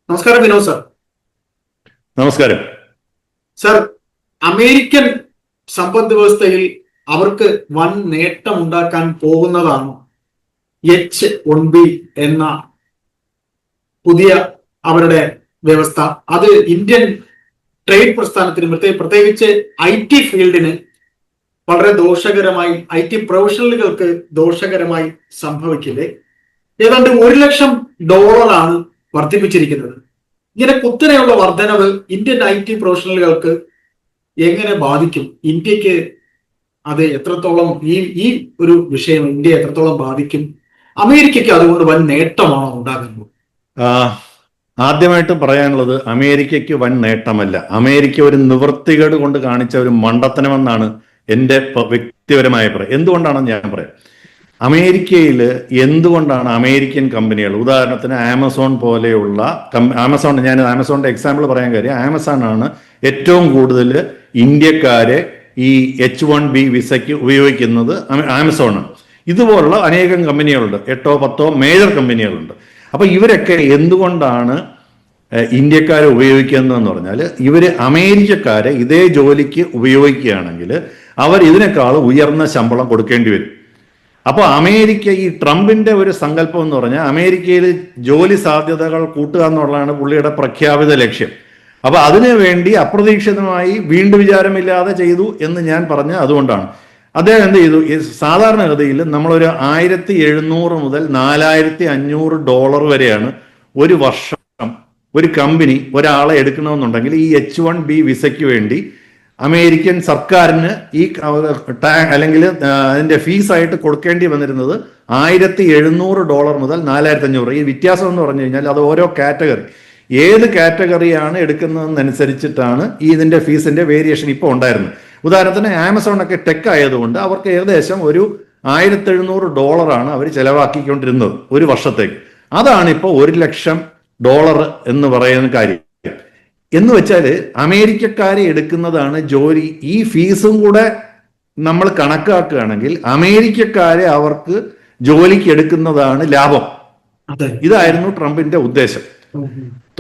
നമസ്കാരം വിനോദ് സർ. നമസ്കാരം sir, American സമ്പദ് വ്യവസ്ഥയിൽ അവർക്ക് വൻ നേട്ടം ഉണ്ടാക്കാൻ പോകുന്നതാണ് H-1B എന്ന പുതിയ അവരുടെ വ്യവസ്ഥ. അത് ഇന്ത്യൻ ട്രേഡ് പ്രസ്ഥാനത്തിന് പ്രത്യേകിച്ച് IT ഫീൽഡിന് വളരെ ദോഷകരമായി, IT പ്രൊഫഷണലുകൾക്ക് ദോഷകരമായി സംഭവിക്കില്ലേ? ഏതാണ്ട് $1,00,000 വർദ്ധിപ്പിച്ചിരിക്കുന്നത്. ഇങ്ങനെ കുത്തനെയുള്ള വർധനവ് ഇന്ത്യൻ IT പ്രൊഫഷണലുകൾക്ക് എങ്ങനെ ബാധിക്കും? ഇന്ത്യക്ക് അത് എത്രത്തോളം ഈ ഒരു വിഷയം ഇന്ത്യയെ എത്രത്തോളം ബാധിക്കും? അമേരിക്കയ്ക്ക് അതുകൊണ്ട് വൻ നേട്ടമാണോ ഉണ്ടാകുന്നത്? ആദ്യമായിട്ട് പറയാനുള്ളത്, അമേരിക്കയ്ക്ക് വൻ നേട്ടമല്ല. അമേരിക്ക ഒരു നിവൃത്തികേട് കൊണ്ട് കാണിച്ച ഒരു മണ്ടത്തനമെന്നാണ് എൻ്റെ വ്യക്തിപരമായ പറയാം. എന്തുകൊണ്ടാണെന്ന് ഞാൻ പറയാം. അമേരിക്കയിൽ എന്തുകൊണ്ടാണ് അമേരിക്കൻ കമ്പനികൾ, ഉദാഹരണത്തിന് ആമസോൺ പോലെയുള്ള ഞാൻ ആമസോണിന്റെ എക്സാമ്പിൾ പറയാൻ കാര്യം, ആമസോൺ ആണ് ഏറ്റവും കൂടുതൽ ഇന്ത്യക്കാരെ ഈ H-1B വിസയ്ക്ക് ഉപയോഗിക്കുന്നത്. ആമസോണാണ്. ഇതുപോലുള്ള അനേകം കമ്പനികളുണ്ട്, 8-10 മേജർ കമ്പനികളുണ്ട്. അപ്പൊ ഇവരൊക്കെ എന്തുകൊണ്ടാണ് ഇന്ത്യക്കാരെ ഉപയോഗിക്കുന്നതെന്ന് പറഞ്ഞാൽ, ഇവര് അമേരിക്കക്കാരെ ഇതേ ജോലിക്ക് ഉപയോഗിക്കുകയാണെങ്കിൽ അവർ ഇതിനേക്കാൾ ഉയർന്ന ശമ്പളം കൊടുക്കേണ്ടി വരും. അപ്പോൾ അമേരിക്ക, ഈ ട്രംപിന്റെ ഒരു സങ്കല്പം എന്ന് പറഞ്ഞാൽ അമേരിക്കയിൽ ജോലി സാധ്യതകൾ കൂട്ടുക എന്നുള്ളതാണ് പുള്ളിയുടെ പ്രഖ്യാപിത ലക്ഷ്യം. അപ്പൊ അതിനു വേണ്ടി അപ്രതീക്ഷിതമായി വീണ്ടും വിചാരമില്ലാതെ ചെയ്തു എന്ന് ഞാൻ പറഞ്ഞ അതുകൊണ്ടാണ്. അദ്ദേഹം എന്ത് ചെയ്തു? സാധാരണഗതിയിൽ നമ്മളൊരു $1,700 മുതൽ $4,500 വരെയാണ് ഒരു വർഷം ഒരു കമ്പനി ഒരാളെ എടുക്കണമെന്നുണ്ടെങ്കിൽ ഈ H-1B വിസയ്ക്ക് വേണ്ടി അമേരിക്കൻ സർക്കാരിന് ഈ അല്ലെങ്കിൽ അതിന്റെ ഫീസായിട്ട് കൊടുക്കേണ്ടി വന്നിരുന്നത് $1,700 മുതൽ $4,500. ഈ വ്യത്യാസം എന്ന് പറഞ്ഞു കഴിഞ്ഞാൽ അത് ഓരോ കാറ്റഗറി, ഏത് കാറ്റഗറിയാണ് എടുക്കുന്നതെന്നനുസരിച്ചിട്ടാണ് ഈ ഇതിന്റെ ഫീസിന്റെ വേരിയേഷൻ ഇപ്പോൾ ഉണ്ടായിരുന്നത്. ഉദാഹരണത്തിന് ആമസോണൊക്കെ ടെക് ആയതുകൊണ്ട് അവർക്ക് ഏകദേശം ഒരു $1,700 അവർ ചെലവാക്കിക്കൊണ്ടിരുന്നത് ഒരു വർഷത്തേക്ക്. അതാണ് ഇപ്പോൾ $1,00,000 എന്ന് പറയുന്ന കാര്യം. എന്ന് വെച്ചാൽ അമേരിക്കക്കാരെ എടുക്കുന്നതാണ് ജോലി. ഈ ഫീസും കൂടെ നമ്മൾ കണക്കാക്കുകയാണെങ്കിൽ അമേരിക്കക്കാരെ അവർക്ക് ജോലിക്ക് എടുക്കുന്നതാണ് ലാഭം. ഇതായിരുന്നു ട്രംപിന്റെ ഉദ്ദേശം.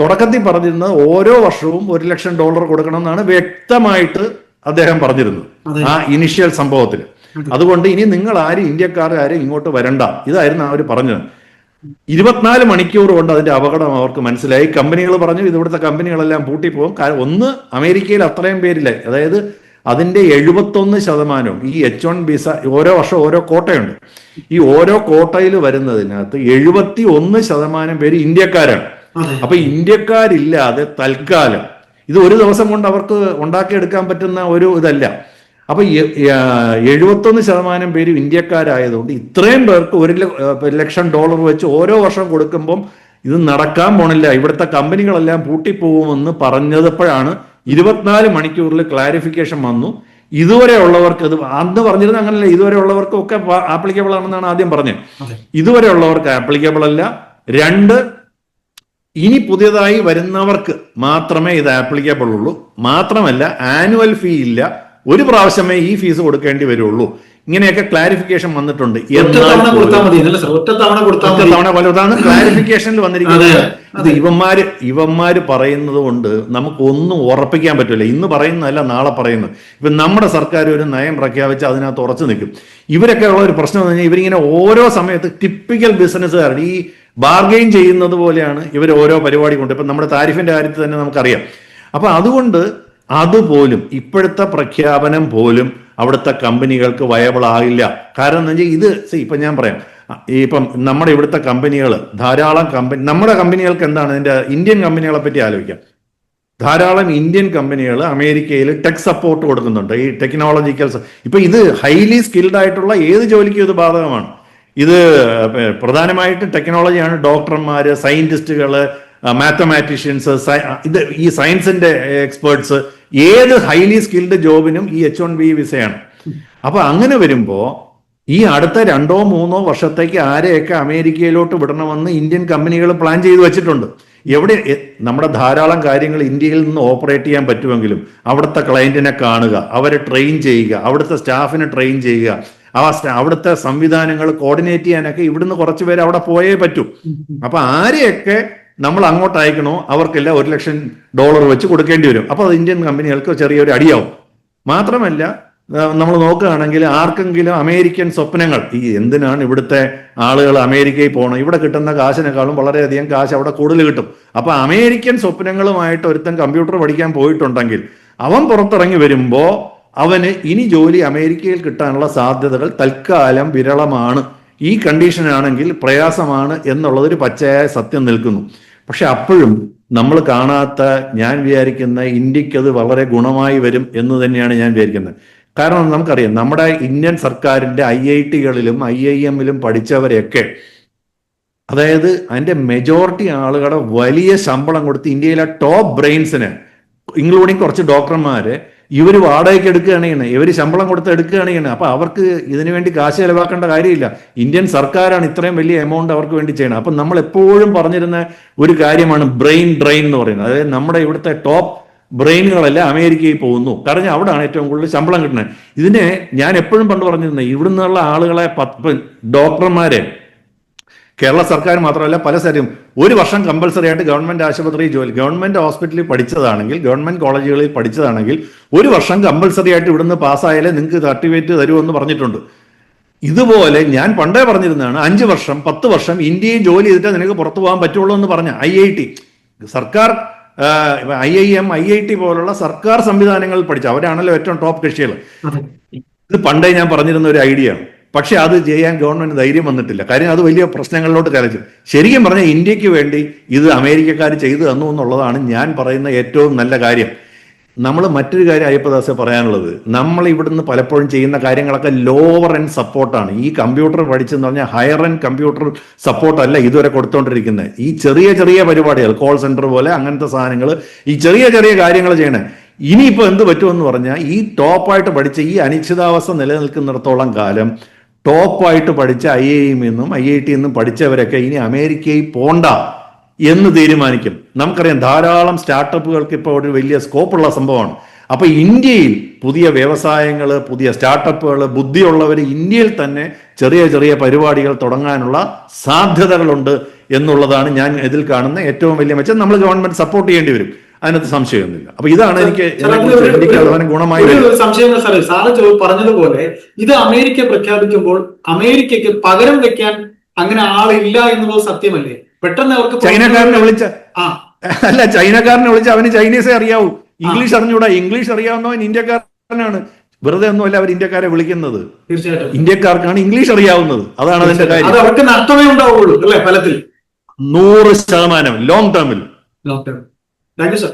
തുടക്കത്തിൽ പറഞ്ഞിരുന്നത് ഓരോ വർഷവും $1,00,000 കൊടുക്കണം എന്നാണ് വ്യക്തമായിട്ട് അദ്ദേഹം പറഞ്ഞിരുന്നത് ആ ഇനിഷ്യൽ സംഭവത്തിൽ. അതുകൊണ്ട് ഇനി നിങ്ങൾ ആരും ഇന്ത്യക്കാരും ഇങ്ങോട്ട് വരണ്ട, ഇതായിരുന്നു അവർ പറഞ്ഞത്. 24 മണിക്കൂർ കൊണ്ട് അതിന്റെ അപകടം അവർക്ക് മനസ്സിലായി. കമ്പനികൾ പറഞ്ഞു ഇവിടുത്തെ കമ്പനികളെല്ലാം പൂട്ടിപ്പോകും. ഒന്ന്, അമേരിക്കയിൽ അത്രയും പേരില്ല, അതായത് അതിന്റെ 71% ഈ H-1 വിസ ഓരോ വർഷം ഓരോ കോട്ടയുണ്ട്. ഈ ഓരോ കോട്ടയിൽ വരുന്നതിനകത്ത് 71% പേര് ഇന്ത്യക്കാരാണ്. അപ്പൊ ഇന്ത്യക്കാരില്ലാതെ തൽക്കാലം ഇത് ഒരു ദിവസം കൊണ്ട് അവർക്ക് ഉണ്ടാക്കിയെടുക്കാൻ പറ്റുന്ന ഒരു ഇതല്ല. അപ്പൊ 71% പേര് ഇന്ത്യക്കാരായതുകൊണ്ട് ഇത്രയും പേർക്ക് $1,00,000 വെച്ച് ഓരോ വർഷം കൊടുക്കുമ്പം ഇത് നടക്കാൻ പോണില്ല, ഇവിടുത്തെ കമ്പനികളെല്ലാം പൂട്ടിപ്പോകുമെന്ന് പറഞ്ഞപ്പോഴാണ് 24 മണിക്കൂറിൽ ക്ലാരിഫിക്കേഷൻ വന്നു. ഇതുവരെ ഉള്ളവർക്ക്, ഇത് അന്ന് പറഞ്ഞിരുന്നത് അങ്ങനല്ല, ഇതുവരെ ഉള്ളവർക്കൊക്കെ ആപ്ലിക്കബിൾ ആണെന്നാണ് ആദ്യം പറഞ്ഞത്. ഇതുവരെ ഉള്ളവർക്ക് ആപ്ലിക്കബിൾ അല്ല. 2, ഇനി പുതിയതായി വരുന്നവർക്ക് മാത്രമേ ഇത് ആപ്ലിക്കബിൾ ഉള്ളൂ. മാത്രമല്ല ആനുവൽ ഫീ ഇല്ല, ഒരു പ്രാവശ്യമേ ഈ ഫീസ് കൊടുക്കേണ്ടി വരുള്ളൂ. ഇങ്ങനെയൊക്കെ ക്ലാരിഫിക്കേഷൻ വന്നിട്ടുണ്ട്. അതാണ് ക്ലാരിഫിക്കേഷനിൽ വന്നിരിക്കുന്നത്. അത് ഇവന്മാര് പറയുന്നത് കൊണ്ട് നമുക്കൊന്നും ഉറപ്പിക്കാൻ പറ്റില്ല. ഇന്ന് പറയുന്നതല്ല നാളെ പറയുന്നത്. ഇപ്പൊ നമ്മുടെ സർക്കാർ ഒരു നയം പ്രഖ്യാപിച്ച് അതിനകത്ത് ഉറച്ചു നിൽക്കും. ഇവരൊക്കെ ഉള്ള ഒരു പ്രശ്നം എന്ന് പറഞ്ഞാൽ ഇവരിങ്ങനെ ഓരോ സമയത്ത് ടിപ്പിക്കൽ ബിസിനസ്സുകാരുടെ ഈ ബാർഗെയിൻ ചെയ്യുന്നത് പോലെയാണ് ഇവർ ഓരോ പരിപാടി കൊണ്ട്. ഇപ്പൊ നമ്മുടെ താരിഫിന്റെ കാര്യത്തിൽ തന്നെ നമുക്കറിയാം. അപ്പൊ അതുകൊണ്ട് അതുപോലും ഇപ്പോഴത്തെ പ്രഖ്യാപനം പോലും അവിടുത്തെ കമ്പനികൾക്ക് വയബിൾ ആകില്ല. കാരണം എന്താ വെച്ചാൽ ഇത് ഇപ്പൊ ഞാൻ പറയാം, ഇപ്പം നമ്മുടെ ഇവിടുത്തെ കമ്പനികൾ ധാരാളം നമ്മുടെ കമ്പനികൾക്ക് എന്താണ്, ഇതിന്റെ ഇന്ത്യൻ കമ്പനികളെ പറ്റി ആലോചിക്കാം. ധാരാളം ഇന്ത്യൻ കമ്പനികൾ അമേരിക്കയിൽ ടെക് സപ്പോർട്ട് കൊടുക്കുന്നുണ്ട്, ഈ ടെക്നോളജിക്കൽ. ഇപ്പൊ ഇത് ഹൈലി സ്കിൽഡ് ആയിട്ടുള്ള ഏത് ജോലിക്കും ഇത് ബാധകമാണ്. ഇത് പ്രധാനമായിട്ട് ടെക്നോളജിയാണ്. ഡോക്ടർമാര്, സയന്റിസ്റ്റുകള്, മാത്തമാറ്റീഷ്യൻസ്, ഇത് ഈ സയൻസിന്റെ എക്സ്പേർട്സ്, ഏത് ഹൈലി സ്കിൽഡ് ജോബിനും ഈ H-1B വിസയാണ്. അപ്പൊ അങ്ങനെ വരുമ്പോ ഈ അടുത്ത 2-3 വർഷത്തേക്ക് ആരെയൊക്കെ അമേരിക്കയിലോട്ട് വിടണമെന്ന് ഇന്ത്യൻ കമ്പനികൾ പ്ലാൻ ചെയ്ത് വെച്ചിട്ടുണ്ട്. എവിടെ നമ്മുടെ ധാരാളം കാര്യങ്ങൾ ഇന്ത്യയിൽ നിന്ന് ഓപ്പറേറ്റ് ചെയ്യാൻ പറ്റുമെങ്കിലും അവിടുത്തെ ക്ലയന്റിനെ കാണുക, അവരെ ട്രെയിൻ ചെയ്യുക, അവിടുത്തെ സ്റ്റാഫിനെ ട്രെയിൻ ചെയ്യുക, അവിടുത്തെ സംവിധാനങ്ങൾ കോർഡിനേറ്റ് ചെയ്യാനൊക്കെ ഇവിടുന്ന് കുറച്ചുപേര് അവിടെ പോയേ പറ്റൂ. അപ്പൊ ആരെയൊക്കെ നമ്മൾ അങ്ങോട്ട് അയക്കണോ അവർക്കെല്ലാം $1,00,000 വെച്ച് കൊടുക്കേണ്ടി വരും. അപ്പോൾ അത് ഇന്ത്യൻ കമ്പനികൾക്ക് ചെറിയൊരു അടിയാവും. മാത്രമല്ല നമ്മൾ നോക്കുകയാണെങ്കിൽ ആർക്കെങ്കിലും അമേരിക്കൻ സ്വപ്നങ്ങൾ, ഈ എന്തിനാണ് ഇവിടുത്തെ ആളുകൾ അമേരിക്കയിൽ പോകണം, ഇവിടെ കിട്ടുന്ന കാശിനേക്കാളും വളരെയധികം കാശ് അവിടെ കൂടുതൽ കിട്ടും. അപ്പൊ അമേരിക്കൻ സ്വപ്നങ്ങളുമായിട്ട് ഒരുത്തൻ കമ്പ്യൂട്ടർ പഠിക്കാൻ പോയിട്ടുണ്ടെങ്കിൽ അവൻ പുറത്തിറങ്ങി വരുമ്പോ അവന് ഇനി ജോലി അമേരിക്കയിൽ കിട്ടാനുള്ള സാധ്യതകൾ തൽക്കാലം വിരളമാണ്. ഈ കണ്ടീഷനാണെങ്കിൽ പ്രയാസമാണ് എന്നുള്ളതൊരു പച്ചയായ സത്യം നിൽക്കുന്നു. പക്ഷെ അപ്പോഴും നമ്മൾ കാണാത്ത, ഞാൻ വിചാരിക്കുന്ന ഇന്ത്യക്ക് അത് വളരെ ഗുണമായി വരും എന്ന് തന്നെയാണ് ഞാൻ വിചാരിക്കുന്നത്. കാരണം നമുക്കറിയാം, നമ്മുടെ ഇന്ത്യൻ സർക്കാരിന്റെ IIT-കളിലും IIM-ലും പഠിച്ചവരെയൊക്കെ, അതായത് അതിന്റെ മെജോറിറ്റി ആളുകളുടെ വലിയ ശമ്പളം കൊടുത്ത് ഇന്ത്യയിലെ ടോപ്പ് ബ്രെയിൻസിന്, ഇൻക്ലൂഡിങ് കുറച്ച് ഡോക്ടർമാര്, ഇവർ വാടകയ്ക്ക് എടുക്കുകയാണ്, ഇവർ ശമ്പളം കൊടുത്ത് എടുക്കുകയാണ്. അപ്പൊ അവർക്ക് ഇതിനു വേണ്ടി കാശ് ചെലവാക്കേണ്ട കാര്യമില്ല. ഇന്ത്യൻ സർക്കാരാണ് ഇത്രയും വലിയ എമൗണ്ട് അവർക്ക് വേണ്ടി ചെയ്യണം. അപ്പൊ നമ്മൾ എപ്പോഴും പറഞ്ഞിരുന്ന ഒരു കാര്യമാണ് ബ്രെയിൻ ഡ്രെയിൻ എന്ന് പറയുന്നത്. അതായത് നമ്മുടെ ഇവിടുത്തെ ടോപ്പ് ബ്രെയിനുകളെല്ലാം അമേരിക്കയിൽ പോകുന്നു, കാരണം അവിടെയാണ് ഏറ്റവും കൂടുതൽ ശമ്പളം കിട്ടുന്നത്. ഇതിനെ ഞാൻ എപ്പോഴും പണ്ട് പറഞ്ഞിരുന്നത്, ഇവിടുന്നുള്ള ആളുകളെ ഡോക്ടർമാരെ കേരള സർക്കാർ മാത്രമല്ല പല സ്ഥലവും 1 വർഷം കമ്പൽസറി ആയിട്ട് ഗവൺമെന്റ് ആശുപത്രിയിൽ ജോലി, ഗവൺമെന്റ് ഹോസ്പിറ്റലിൽ പഠിച്ചതാണെങ്കിൽ, ഗവൺമെന്റ് കോളേജുകളിൽ പഠിച്ചതാണെങ്കിൽ 1 വർഷം കമ്പൽസറി ആയിട്ട് ഇവിടുന്ന് പാസ്സായാലേ നിങ്ങൾക്ക് സർട്ടിഫിക്കറ്റ് തരുമെന്ന് പറഞ്ഞിട്ടുണ്ട്. ഇതുപോലെ ഞാൻ പണ്ടേ പറഞ്ഞിരുന്നതാണ് 5 വർഷം 10 വർഷം ഇന്ത്യയിൽ ജോലി ചെയ്തിട്ട് നിനക്ക് പുറത്തു പോകാൻ പറ്റുള്ളൂ എന്ന് പറഞ്ഞ IIT സർക്കാർ, IIM IIT പോലുള്ള സർക്കാർ സംവിധാനങ്ങളിൽ പഠിച്ച അവരാണല്ലോ ഏറ്റവും ടോപ്പ് കക്ഷികൾ. ഇത് പണ്ടേ ഞാൻ പറഞ്ഞിരുന്ന ഒരു ഐഡിയ ആണ്. പക്ഷെ അത് ചെയ്യാൻ ഗവൺമെന്റ് ധൈര്യം വന്നിട്ടില്ല. കാര്യം അത് വലിയ പ്രശ്നങ്ങളിലോട്ട് കലച്ചു. ശരിക്കും പറഞ്ഞാൽ ഇന്ത്യക്ക് വേണ്ടി ഇത് അമേരിക്കക്കാർ ചെയ്തു തന്നു എന്നുള്ളതാണ് ഞാൻ പറയുന്ന ഏറ്റവും നല്ല കാര്യം. നമ്മൾ മറ്റൊരു കാര്യം അയ്യപ്പദാസെ പറയാനുള്ളത്, നമ്മൾ ഇവിടുന്ന് പലപ്പോഴും ചെയ്യുന്ന കാര്യങ്ങളൊക്കെ ലോവർ എൻഡ് സപ്പോർട്ടാണ്. ഈ കമ്പ്യൂട്ടർ പഠിച്ചെന്ന് പറഞ്ഞാൽ ഹയർ എൻഡ് കമ്പ്യൂട്ടർ സപ്പോർട്ടല്ല ഇതുവരെ കൊടുത്തോണ്ടിരിക്കുന്നത്. ഈ ചെറിയ ചെറിയ പരിപാടികൾ, കോൾ സെന്റർ പോലെ അങ്ങനത്തെ സാധനങ്ങൾ, ഈ ചെറിയ ചെറിയ കാര്യങ്ങൾ ചെയ്യണേ. ഇനിയിപ്പോൾ എന്ത് പറ്റുമെന്ന് പറഞ്ഞാൽ, ഈ ടോപ്പായിട്ട് പഠിച്ച, ഈ അനിശ്ചിതാവസ്ഥ നിലനിൽക്കുന്നിടത്തോളം കാലം ടോപ്പായിട്ട് പഠിച്ച IIM-ന്നും IIT-ന്നും പഠിച്ചവരൊക്കെ ഇനി അമേരിക്കയിൽ പോണ്ട എന്ന് തീരുമാനിക്കും. നമുക്കറിയാം ധാരാളം സ്റ്റാർട്ടപ്പുകൾക്ക് ഇപ്പോൾ ഒരു വലിയ സ്കോപ്പുള്ള സംഭവമാണ്. അപ്പൊ ഇന്ത്യയിൽ പുതിയ വ്യവസായങ്ങൾ, പുതിയ സ്റ്റാർട്ടപ്പുകൾ, ബുദ്ധിയുള്ളവർ ഇന്ത്യയിൽ തന്നെ ചെറിയ ചെറിയ പരിപാടികൾ തുടങ്ങാനുള്ള സാധ്യതകളുണ്ട് എന്നുള്ളതാണ് ഞാൻ ഇതിൽ കാണുന്ന ഏറ്റവും വലിയ മെച്ചം. നമ്മൾ ഗവൺമെന്റ് സപ്പോർട്ട് ചെയ്യേണ്ടി വരും, അതിനകത്ത് സംശയമൊന്നുമില്ല. അപ്പൊ ഇതാണ് എനിക്ക് ഗുണമായി സംശയം. സാറ് പറഞ്ഞതുപോലെ ഇത് അമേരിക്ക പ്രഖ്യാപിക്കുമ്പോൾ അമേരിക്കയ്ക്ക് പകരം വെക്കാൻ അങ്ങനെ ആളില്ല എന്നുള്ളത് സത്യമല്ലേ? പെട്ടെന്ന് അവർക്ക് ചൈനക്കാരനെ വിളിച്ച ചൈനക്കാരനെ വിളിച്ച അവന് ചൈനീസേ അറിയാവൂ, ഇംഗ്ലീഷ് അറിഞ്ഞൂടാ. ഇംഗ്ലീഷ് അറിയാവുന്നവൻ ഇന്ത്യക്കാരനാണ്. വെറുതെ ഒന്നുമല്ല അവർ ഇന്ത്യക്കാരെ വിളിക്കുന്നത്. തീർച്ചയായിട്ടും ഇന്ത്യക്കാർക്കാണ് ഇംഗ്ലീഷ് അറിയാവുന്നത്. അതാണ് അതിന്റെ കാര്യം. അവർക്ക് നഷ്ടമേ ഉണ്ടാവുള്ളൂ അല്ലെ ഫലത്തിൽ? 100% ലോങ് ടേമിൽ. Thank you sir.